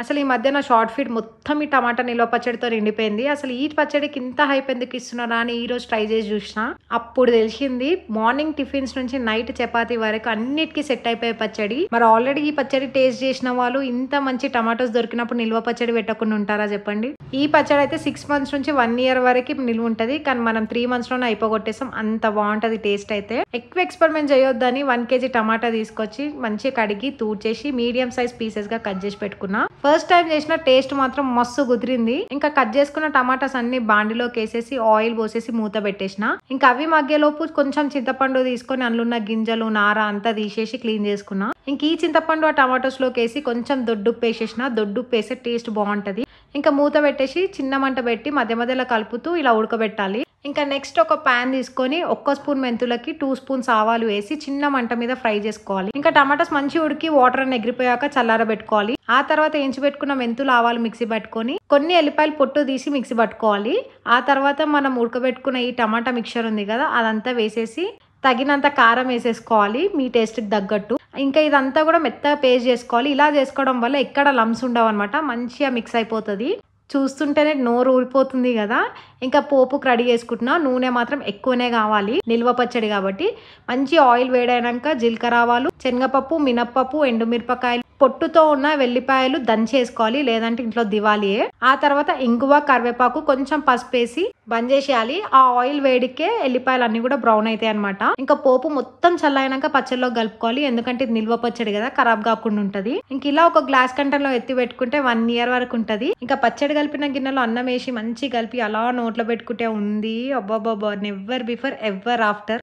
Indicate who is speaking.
Speaker 1: అసలు ఈ మధ్య నా షార్ట్ ఫీడ్ మొత్తం ఈ టమాటా నిల్వ పచ్చడితో నిండిపోయింది. అసలు ఈ పచ్చడికి ఇంత హైప్ ఎందుకు ఇస్తున్నారా అని ఈ రోజు ట్రై చేసి చూసిన. అప్పుడు తెలిసింది మార్నింగ్ టిఫిన్స్ నుంచి నైట్ చపాతీ వరకు అన్నిటికీ సెట్ అయిపోయే పచ్చడి. మరి ఆల్రెడీ ఈ పచ్చడి టేస్ట్ చేసిన వాళ్ళు ఇంత మంచి టమాటోస్ దొరికినప్పుడు నిల్వ పచ్చడి పెట్టకుండా ఉంటారా చెప్పండి. ఈ పచ్చడి అయితే 6 months నుంచి 1 year వరకు నిల్వ ఉంటది. కానీ మనం 3 months లోనే అయిపోగొట్టేసాం. అంత బాగుంటది టేస్ట్ అయితే. ఎక్కువ ఎక్స్పెరిమెంట్ చేయొద్దని 1 kg టమాటా తీసుకొచ్చి మంచిగా కడిగి తూడ్చేసి మీడియం సైజ్ పీసెస్ గా కట్ చేసి పెట్టుకున్నా. ఫస్ట్ టైం చేసిన టేస్ట్ మాత్రం మస్తు కుదిరింది. ఇంకా కట్ చేసుకున్న టమాటాస్ అన్ని బాండిలోకి వేసేసి ఆయిల్ పోసేసి మూత పెట్టేసిన. ఇంకా అవి మగ్గేలోపు కొంచెం చింతపండు తీసుకొని అందులో గింజలు నార అంతా తీసేసి క్లీన్ చేసుకున్నా. ఇంక ఈ చింతపండు ఆ టమాటోస్ లోకి వేసి కొంచెం దొడ్డుప్పు వేసేసిన. దొడ్డుప్పు వేస్తే టేస్ట్ బాగుంటది. ఇంకా మూత పెట్టేసి చిన్న మంట పెట్టి మధ్య మధ్యలో కలుపుతూ ఇలా ఉడకబెట్టాలి. ఇంకా నెక్స్ట్ ఒక ప్యాన్ తీసుకొని 1 స్పూన్ మెంతులకి 2 స్పూన్స్ ఆవాలు వేసి చిన్న మంట మీద ఫ్రై చేసుకోవాలి. ఇంకా టమాటాస్ మంచి ఉడికి వాటర్ అని ఎగిరిపోయాక చల్లారబెట్టుకోవాలి. ఆ తర్వాత ఎంచి పెట్టుకున్న మెంతులు ఆవాలు మిక్సీ పట్టుకొని కొన్ని ఎల్లిపాయలు పొట్టు తీసి మిక్సీ పట్టుకోవాలి. ఆ తర్వాత మనం ఉడకబెట్టుకున్న ఈ టమాటా మిక్చర్ ఉంది కదా అదంతా వేసేసి తగినంత కారం వేసేసుకోవాలి మీ టేస్ట్కి తగ్గట్టు. ఇంకా ఇదంతా కూడా మెత్తగా పేస్ట్ చేసుకోవాలి. ఇలా చేసుకోవడం వల్ల ఎక్కడ లమ్స్ ఉండవు అనమాట. మంచిగా మిక్స్ అయిపోతుంది. చూస్తుంటేనే నోరు ఊరిపోతుంది కదా. ఇంకా పోపుకి రెడీ చేసుకుంటున్నా. నూనె మాత్రం ఎక్కువనే కావాలి నిల్వ పచ్చడి కాబట్టి. మంచి ఆయిల్ వేడైనాక జీలకర్ర ఆవాలు, శనగపప్పు, మినప్పప్పు, ఎండుమిరపకాయలు, పొట్టుతో ఉన్న వెల్లిపాయలు దంచేసుకోవాలి. లేదంటే ఇంట్లో దివాలియే. ఆ తర్వాత ఇంగువ, కరివేపాకు, కొంచెం పసుపు వేసి బంద్ చేసేయాలి. ఆ ఆయిల్ వేడికే ఎల్లిపాయలు అన్ని కూడా బ్రౌన్ అవుతాయి అనమాట. ఇంకా పోపు మొత్తం చల్లైనాక పచ్చడిలో కలుపుకోవాలి. ఎందుకంటే ఇది నిల్వ పచ్చడి కదా ఖరాబ్ కాకుండా ఉంటది. ఇంక ఇలా ఒక గ్లాస్ కంటైనర్ లో ఎత్తి పెట్టుకుంటే 1 year వరకు ఉంటది. ఇంకా పచ్చడి కలిపిన గిన్నెలో అన్నం వేసి మంచి కలిపి అలా నోట్లో పెట్టుకుంటే ఉంది. అబ్బాబాబా, నెవర్ బిఫోర్ ఎవర్ ఆఫ్టర్.